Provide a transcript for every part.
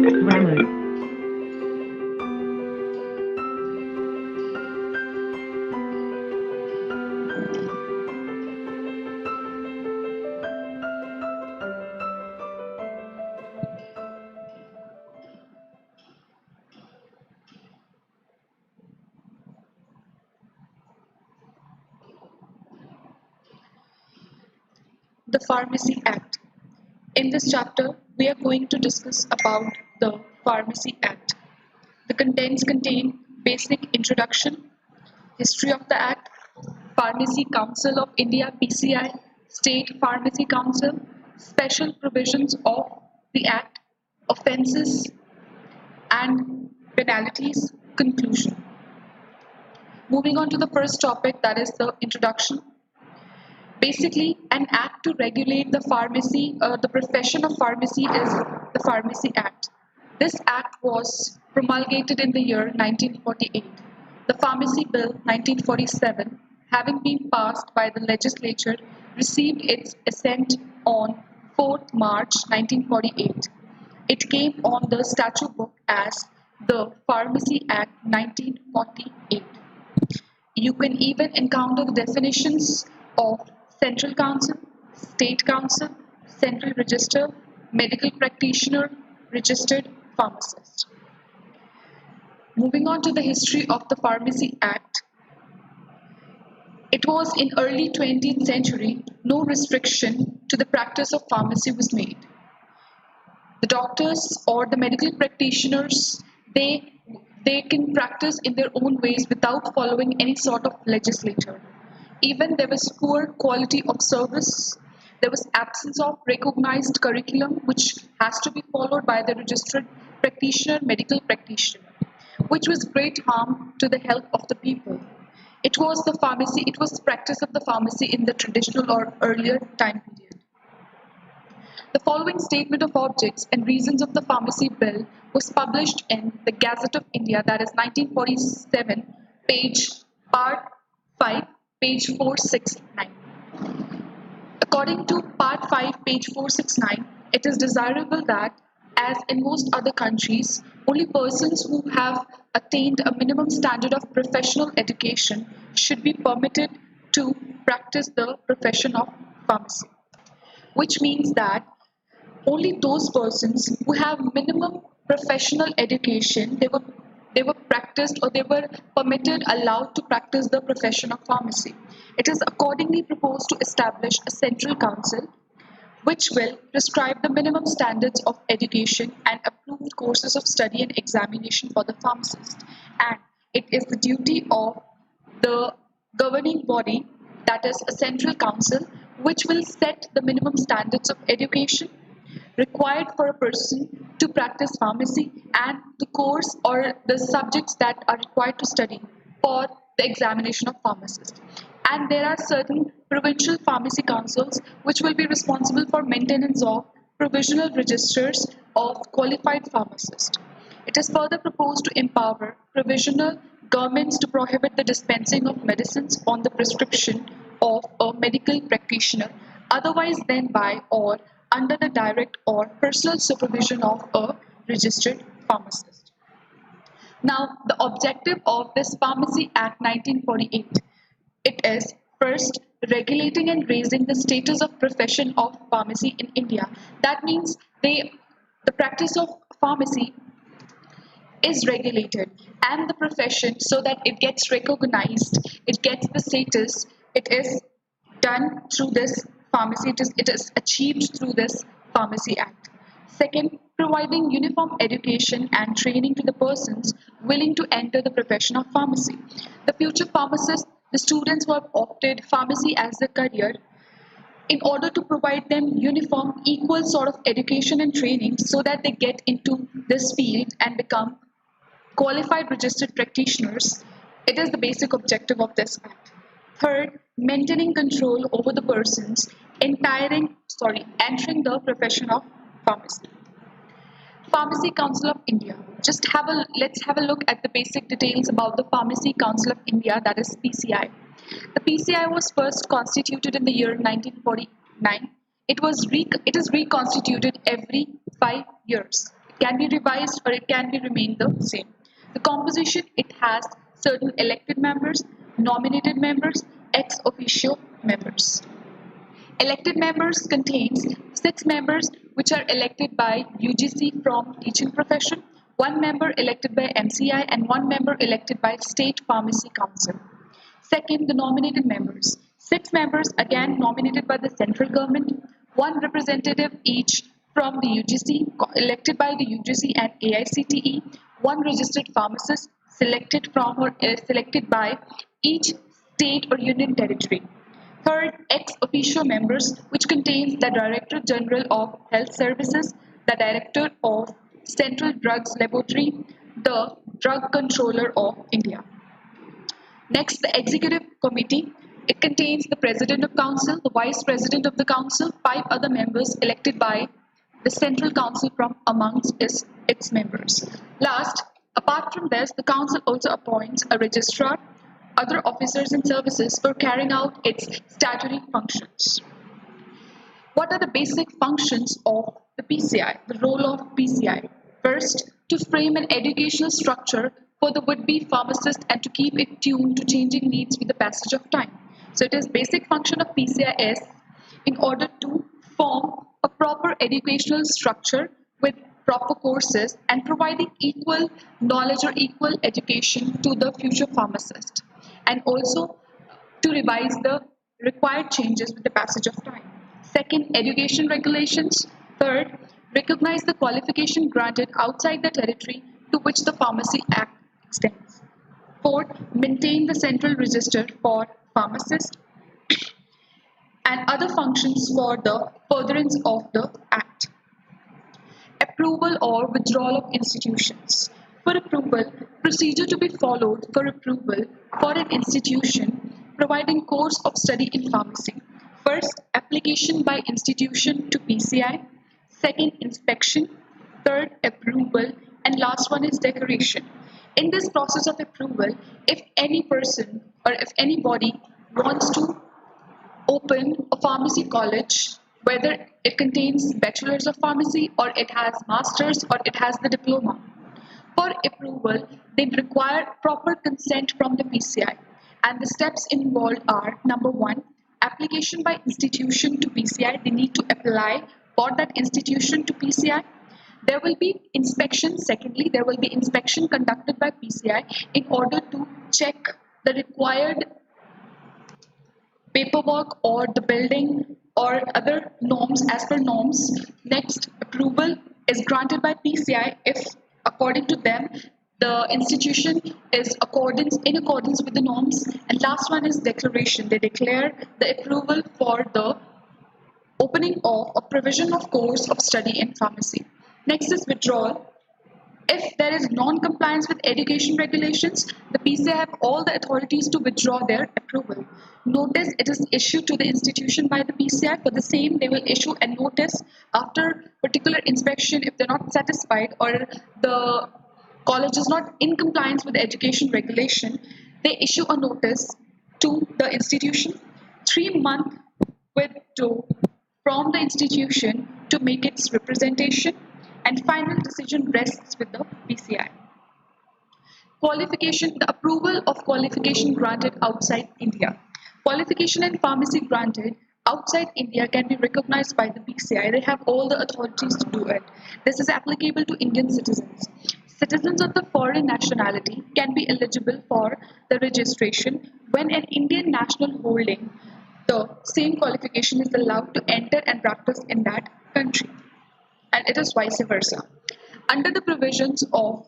Grammar. The Pharmacy Act. In this chapter, we are going to discuss about the Pharmacy Act. The contents contain basic introduction, history of the Act, Pharmacy Council of India (PCI), State Pharmacy Council, special provisions of the Act, offences and penalties, conclusion. Moving on to the first topic, that is the introduction. Basically, an act to regulate the pharmacy, the profession of pharmacy is the Pharmacy Act. This act was promulgated in the year 1948. The Pharmacy Bill 1947, having been passed by the legislature, received its assent on 4th March 1948. It came on the statute book as the Pharmacy Act 1948. You can even encounter the definitions of Central Council, State Council, Central Register, Medical Practitioner, Registered Pharmacist. Moving on to the history of the Pharmacy Act. It was in early 20th century, no restriction to the practice of pharmacy was made. The doctors or the medical practitioners, they can practice in their own ways without following any sort of legislature. Even there was poor quality of service. There was absence of recognized curriculum which has to be followed by the registered practitioner, medical practitioner, which was great harm to the health of the people. It was practice of the pharmacy in the traditional or earlier time period. The following statement of objects and reasons of the Pharmacy Bill was published in the Gazette of India, that is 1947, page part 5, page 469. According to part 5, page 469, it is desirable that, as in most other countries, only persons who have attained a minimum standard of professional education should be permitted to practice the profession of pharmacy, which means that only those persons who have minimum professional education, they were practiced or they were permitted, allowed to practice the profession of pharmacy. It is accordingly proposed to establish a central council which will prescribe the minimum standards of education and approved courses of study and examination for the pharmacist. And it is the duty of the governing body, that is a central council, which will set the minimum standards of education required for a person to practice pharmacy and the course or the subjects that are required to study for the examination of pharmacists. And there are certain provincial pharmacy councils which will be responsible for maintenance of provisional registers of qualified pharmacists. It is further proposed to empower provisional governments to prohibit the dispensing of medicines on the prescription of a medical practitioner otherwise than by or under the direct or personal supervision of a registered pharmacist. Now, the objective of this Pharmacy Act 1948, it is first regulating and raising the status of profession of pharmacy in India. That means the practice of pharmacy is regulated and the profession so that it gets recognized, it gets the status, it is done through this it is achieved through this Pharmacy Act. Second, providing uniform education and training to the persons willing to enter the profession of pharmacy. The future pharmacists, the students who have opted pharmacy as their career, in order to provide them uniform, equal sort of education and training so that they get into this field and become qualified registered practitioners. It is the basic objective of this act. Third, maintaining control over the persons entering the profession of pharmacy. Pharmacy Council of India. Let's have a look at the basic details about the Pharmacy Council of India, that is PCI. The PCI was first constituted in the year 1949. It is reconstituted every 5 years. can be revised or it can be remain the same. The composition, it has certain elected members, nominated members, ex officio members. Elected members contains 6 members which are elected by UGC from teaching profession, 1 member elected by MCI and 1 member elected by State Pharmacy Council. Second, the nominated members. 6 members again nominated by the central government, 1 representative each from the UGC elected by the UGC and AICTE, 1 registered pharmacist selected from or selected by each state or union territory. Third, ex officio members, which contains the Director General of Health Services, the Director of Central Drugs Laboratory, the Drug Controller of India. Next, the Executive Committee. It contains the President of Council, the Vice President of the Council, 5 other members elected by the Central Council from amongst its members. Last, apart from this, the Council also appoints a registrar, other officers and services for carrying out its statutory functions. What are the basic functions of the PCI? The role of PCI. First, to frame an educational structure for the would-be pharmacist and to keep it tuned to changing needs with the passage of time. So it is basic function of PCI is in order to form a proper educational structure with proper courses and providing equal knowledge or equal education to the future pharmacist, and also to revise the required changes with the passage of time. Second, education regulations. Third, recognize the qualification granted outside the territory to which the Pharmacy Act extends. Fourth, maintain the central register for pharmacists and other functions for the furtherance of the Act. Approval or withdrawal of institutions. For approval, procedure to be followed for approval for an institution providing course of study in pharmacy. First, application by institution to PCI. Second, inspection. Third, approval. And last one is declaration. In this process of approval, if any person or if anybody wants to open a pharmacy college, whether it contains bachelors of pharmacy or it has masters or it has the diploma, for approval they require proper consent from the PCI, and the steps involved are: number 1, application by institution to PCI. They need to apply for that institution to PCI. There will be inspection. Secondly, there will be inspection conducted by PCI in order to check the required paperwork or the building or other norms as per norms. Next, approval is granted by PCI if according to them the institution is in accordance with the norms. And last one is declaration. They declare the approval for the opening of a provision of course of study in pharmacy. Next is withdrawal. If there is non-compliance with education regulations, the PCI have all the authorities to withdraw their approval. Notice it is issued to the institution by the PCI. For the same, they will issue a notice after particular inspection if they're not satisfied or the college is not in compliance with the education regulation. They issue a notice to the institution. 3 months withdraw from the institution to make its representation, and final decision rests with the PCI. Qualification, the approval of qualification granted outside India. Qualification in pharmacy granted outside India can be recognized by the PCI. They have all the authorities to do it. This is applicable to Indian citizens. Citizens of the foreign nationality can be eligible for the registration when an Indian national holding the same qualification is allowed to enter and practice in that country, and it is vice versa. Under the provisions of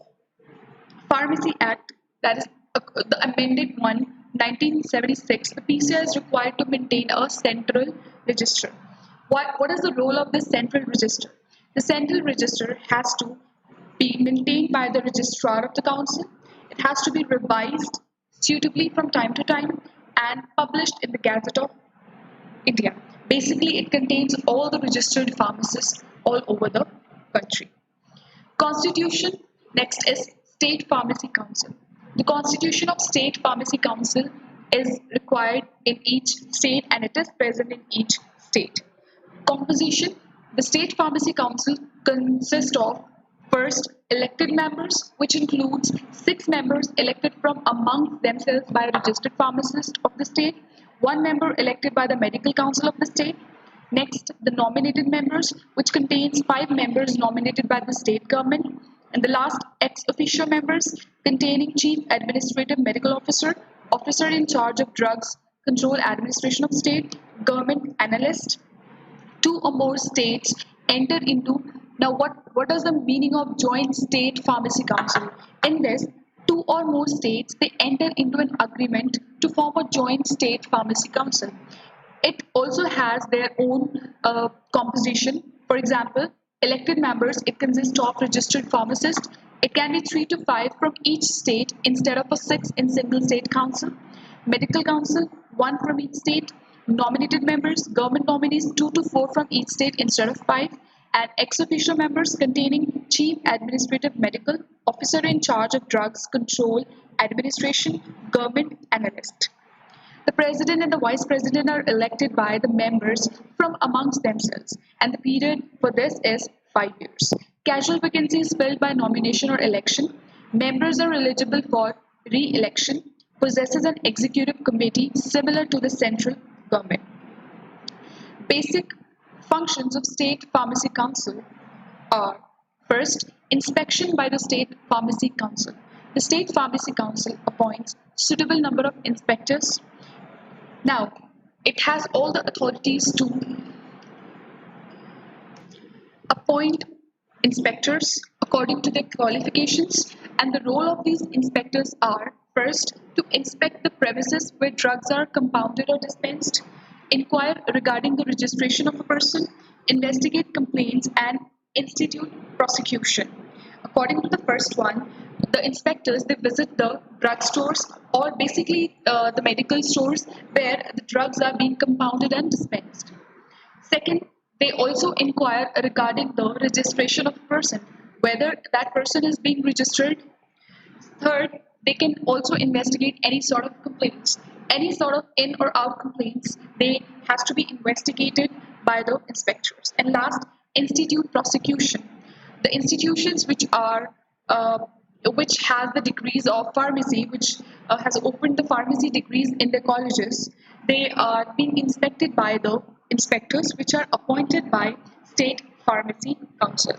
Pharmacy Act, that is the amended one, 1976, the PCI is required to maintain a central register. What is the role of this central register? The central register has to be maintained by the registrar of the council. It has to be revised suitably from time to time and published in the Gazette of India. Basically, it contains all the registered pharmacists all over the country. Constitution, next is State Pharmacy Council. The constitution of State Pharmacy Council is required in each state and it is present in each state. Composition, the State Pharmacy Council consists of First, elected members, which includes 6 members elected from amongst themselves by a registered pharmacist of the state, 1 member elected by the medical council of the state. Next, the nominated members, which contains 5 members nominated by the state government. And the last, ex officio members, containing chief administrative medical officer, officer in charge of drugs, control administration of state, government analyst. 2 or more states enter into. Now what is the meaning of joint state pharmacy council? In this, 2 or more states, they enter into an agreement to form a joint state pharmacy council. It also has their own composition. For example, elected members, it consists of registered pharmacists. It can be 3 to 5 from each state instead of a 6 in single state council. Medical council, 1 from each state. Nominated members, government nominees, 2 to 4 from each state instead of 5. And ex officio members containing chief administrative medical officer in charge of drugs control administration, government analyst. The president and the vice president are elected by the members from amongst themselves, and the period for this is 5 years. Casual vacancies filled by nomination or election. Members are eligible for re election, possesses an executive committee similar to the central government. Basic functions of State Pharmacy Council are: first, inspection by the State Pharmacy Council. The State Pharmacy Council appoints suitable number of inspectors. Now, it has all the authorities to appoint inspectors according to their qualifications, and the role of these inspectors are: first, to inspect the premises where drugs are compounded or dispensed, inquire regarding the registration of a person, investigate complaints, and institute prosecution. According to the first one, the inspectors, they visit the drugstores or basically the medical stores where the drugs are being compounded and dispensed. Second, they also inquire regarding the registration of a person, whether that person is being registered. Third, they can also investigate any sort of complaints. Any sort of in or out complaints, they has to be investigated by the inspectors. And last, institute prosecution. The institutions which has the degrees of pharmacy, which has opened the pharmacy degrees in their colleges, they are being inspected by the inspectors, which are appointed by State Pharmacy Council.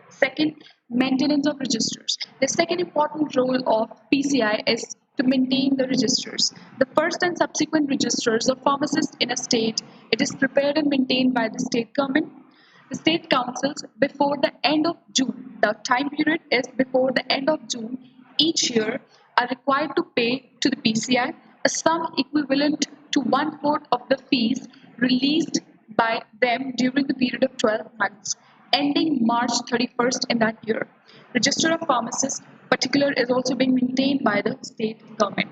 Second, maintenance of registers. The second important role of PCI is to maintain the registers. The first and subsequent registers of pharmacists in a state, it is prepared and maintained by the state government. The state councils, before the end of June, the time period is before the end of June each year, are required to pay to the PCI a sum equivalent to 1/4 of the fees released by them during the period of 12 months, ending March 31st in that year. Register of pharmacists particular is also being maintained by the state government.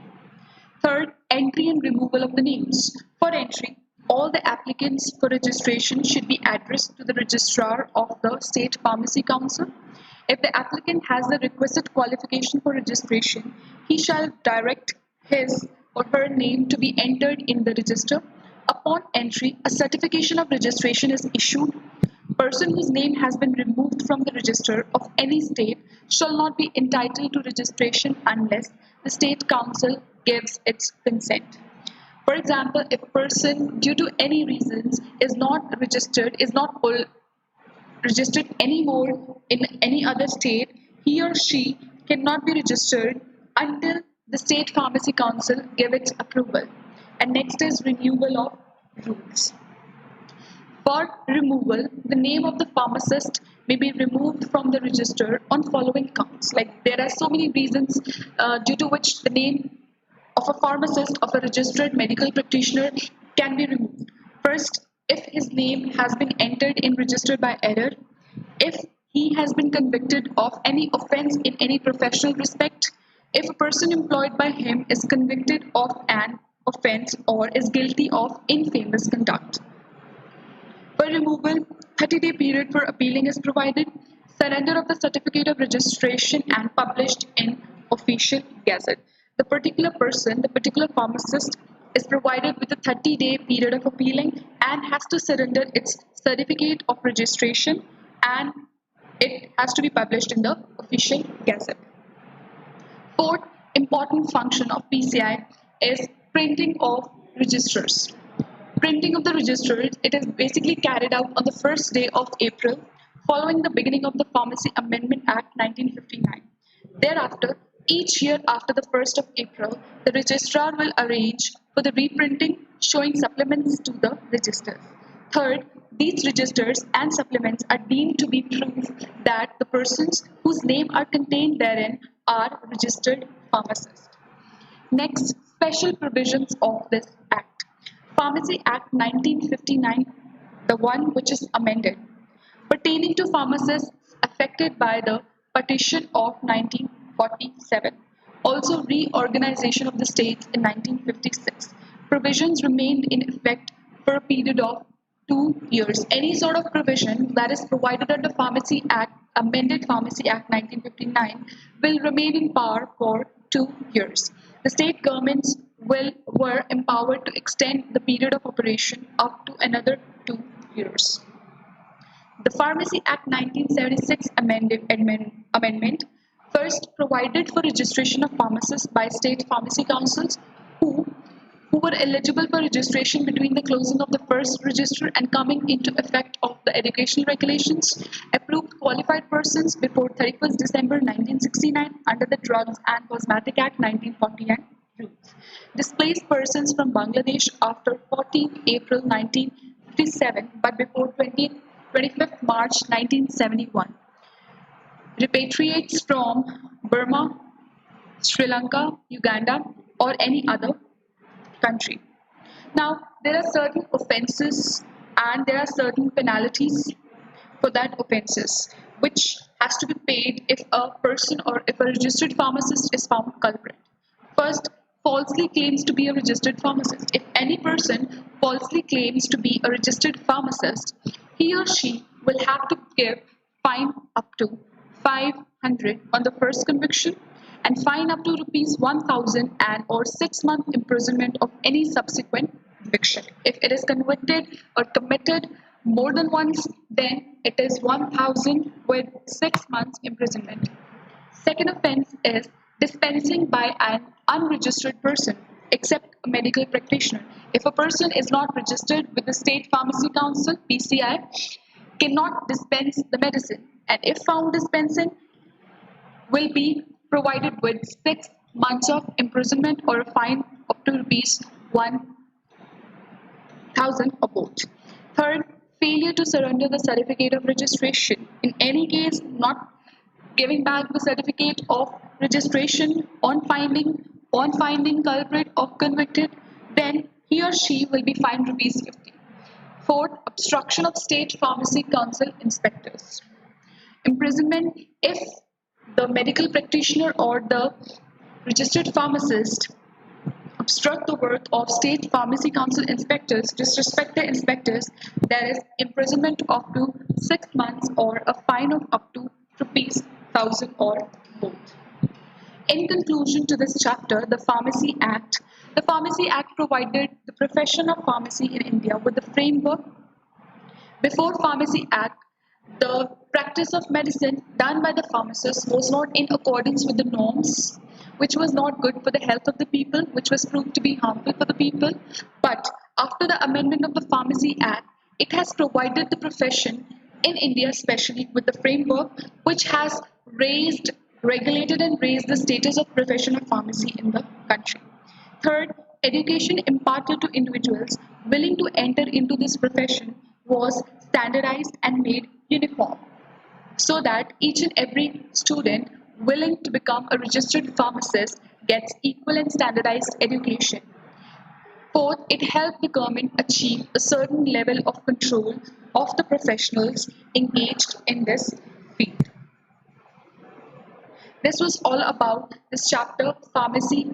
Third, entry and removal of the names. For entry, all the applicants for registration should be addressed to the registrar of the State Pharmacy Council. If the applicant has the requisite qualification for registration, he shall direct his or her name to be entered in the register. Upon entry, a certification of registration is issued. Person whose name has been removed from the register of any state shall not be entitled to registration unless the state council gives its consent. For example, if a person, due to any reasons, is not registered anymore in any other state, he or she cannot be registered until the State Pharmacy Council give its approval. And next is renewal of rules. For removal, the name of the pharmacist may be removed from the register on following counts. Like there are so many reasons due to which the name of a pharmacist, of a registered medical practitioner can be removed. First, if his name has been entered in register by error, if he has been convicted of any offense in any professional respect, if a person employed by him is convicted of an offense or is guilty of infamous conduct. For removal, 30-day period for appealing is provided. Surrender of the certificate of registration and published in official gazette. The particular person, the particular pharmacist, is provided with a 30-day period of appealing and has to surrender its certificate of registration and it has to be published in the official gazette. Fourth important function of PCI is printing of registers. Printing of the registers, it is basically carried out on the first day of April following the beginning of the Pharmacy Amendment Act 1959. Thereafter, each year after the 1st of April, the registrar will arrange for the reprinting showing supplements to the registers. Third, these registers and supplements are deemed to be proof that the persons whose name are contained therein are registered pharmacists. Next, special provisions of this Act. Pharmacy Act 1959, the one which is amended, pertaining to pharmacists affected by the Partition of 1947. Also, reorganization of the states in 1956. Provisions remained in effect for a period of 2 years. Any sort of provision that is provided under Pharmacy Act, amended Pharmacy Act 1959, will remain in power for 2 years. The state governments were empowered to extend the period of operation up to another 2 years. The Pharmacy Act 1976 amendment first provided for registration of pharmacists by state pharmacy councils who, who were eligible for registration between the closing of the first register and coming into effect of the educational regulations, approved qualified persons before 31st December 1969 under the Drugs and Cosmetic Act 1940 and rules. Displaced persons from Bangladesh after 14th April 1957 but before 25th March 1971. Repatriates from Burma, Sri Lanka, Uganda, or any other country. Now, there are certain offenses and there are certain penalties for that offenses, which has to be paid if a person or if a registered pharmacist is found culprit. First, falsely claims to be a registered pharmacist. If any person falsely claims to be a registered pharmacist, he or she will have to give fine up to 500 on the first conviction and fine up to rupees 1000 and or 6 month imprisonment of any subsequent conviction. If it is convicted or committed more than once, then it is 1000 with 6 months imprisonment. Second offense is dispensing by an unregistered person, except a medical practitioner. If a person is not registered with the State Pharmacy Council (PCI), cannot dispense the medicine, and if found dispensing, will be provided with 6 months of imprisonment or a fine up to rupees 1000 or both. Third, failure to surrender the certificate of registration. In any case, not giving back the certificate of registration on finding culprit or convicted, then he or she will be fined rupees 50. Fourth, obstruction of state pharmacy council inspectors. Imprisonment if the medical practitioner or the registered pharmacist obstruct the work of state pharmacy council inspectors, disrespect the inspectors, there is imprisonment of up to 6 months or a fine of up to rupees 1000 or both. In conclusion to this chapter, the Pharmacy Act provided the profession of pharmacy in India with the framework. Before Pharmacy Act, the practice of medicine done by the pharmacist was not in accordance with the norms, which was not good for the health of the people, which was proved to be harmful for the people. But after the amendment of the Pharmacy Act, it has provided the profession in India, especially with the framework which has regulated and raised the status of profession of pharmacy in the country. Third, education imparted to individuals willing to enter into this profession was standardized and made uniform so that each and every student willing to become a registered pharmacist gets equal and standardized education. Fourth, it helped the government achieve a certain level of control of the professionals engaged in this field. This was all about this chapter, Pharmacy